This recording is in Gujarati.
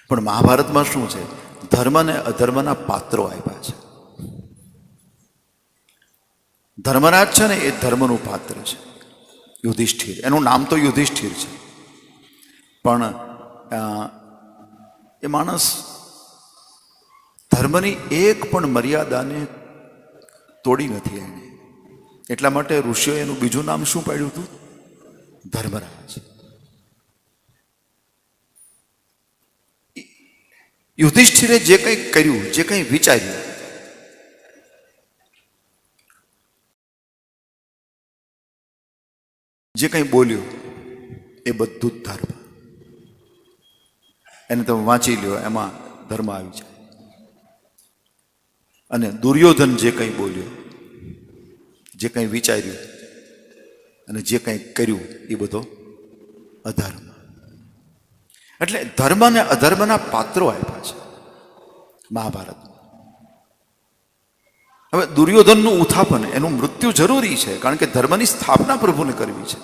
પણ મહાભારતમાં શું છે? ધર્મ અને અધર્મના પાત્રો આપ્યા છે. ધર્મરાજ છે ને એ ધર્મનું પાત્ર છે, યુધિષ્ઠિર. એનું નામ તો યુધિષ્ઠિર છે, પણ એ માણસ ધર્મની એક પણ મર્યાદાને તોડી નથી એને. એટલા માટે ઋષિઓએ એનું બીજું નામ શું પાડ્યું હતું? ધર્મરાજ. યુધિષ્ઠિરે જે કંઈ કર્યું, જે કંઈ વિચાર્યું, જે કંઈ બોલ્યું, એ બધું જ ધર્મ. એને તમે વાંચી લ્યો, એમાં ધર્મ આવી જાય. અને દુર્યોધન જે કંઈ બોલ્યો, જે કંઈ વિચાર્યું અને જે કંઈ કર્યું, એ બધો અધર્મ. એટલે ધર્મ અને અધર્મના પાત્રો આપ્યા છે મહાભારતમાં. હવે દુર્યોધનનું ઉત્થાપન, એનું મૃત્યુ જરૂરી છે, કારણ કે ધર્મની સ્થાપના પ્રભુને કરવી છે.